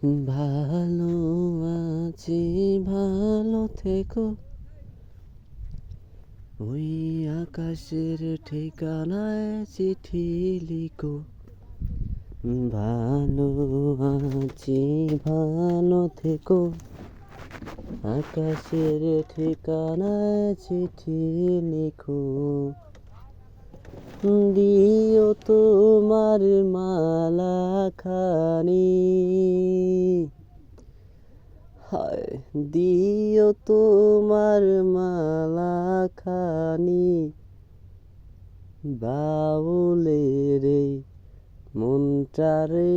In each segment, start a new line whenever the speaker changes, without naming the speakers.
ভালো আছি, ভালো থেকো। ওই আকাশের ঠিকানায় চিঠি লিখো। ভালো আছি, ভালো থেকো। আকাশের ঠিকানায় চিঠি লিখো। দিও তোমার মালা খানি, হায় দিও তোমার মালা খানি। বাউলের এই মনটারে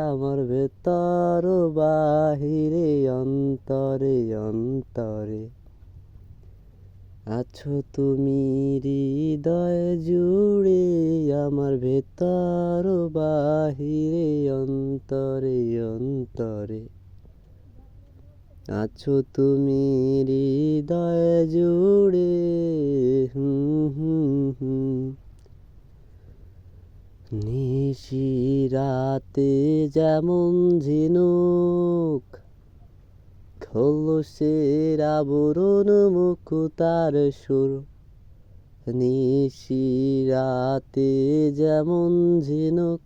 আমার ভেতর বাহিরে অন্তরে অন্তরে আছো তুমি হৃদয় জুড়ে, আমার ভেতর বাহিরে অন্তরে অন্তরে আছো তুমি হৃদয় জুড়ে। নিশি রাতে যেমন ঝিনুক, খোলসের আবরণ মুকুতার সুর। নিশি রাতে যেমন ঝিনুক,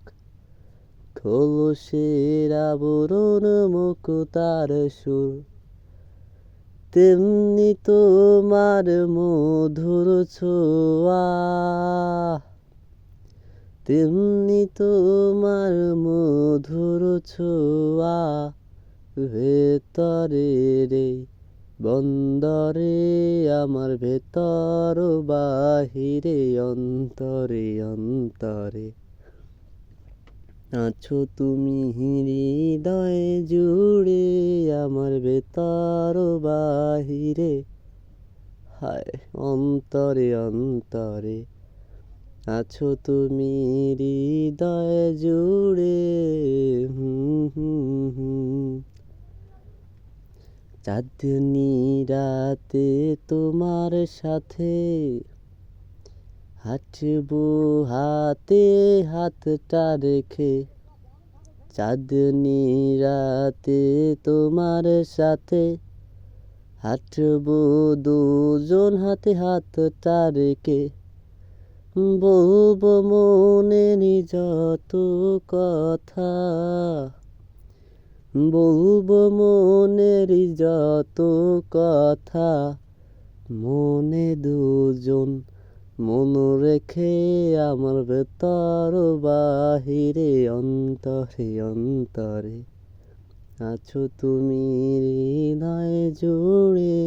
খোলসের আবরণ মুকুতার সুর। তেমনি তোমার মধুর ছোঁয়া, তেমনি তোমার মধুর ছোঁয়া। ভেতরে রে বন্দরে আমার ভেতর বাহিরে অন্তরে অন্তরে আছো তুমি হৃদয় জুড়ে, আমার ভেতর বাহিরে হায় অন্তরে অন্তরে আছো তুমি হৃদয় জুড়ে। চাঁদনি রাতে তোমার সাথে হাঁটবো হাতে হাতটা রেখে। চাঁদনি রাতে তোমার সাথে হাঁটবো দুজন হাতে হাতটা রেখে। বলবো মনের যত কথা, বলবো মনের যত কথা। মনে দুজন মন রেখে, আমার ভেতর বাহিরে অন্তরে অন্তরে আছো তুমি হৃদয় জুড়ে।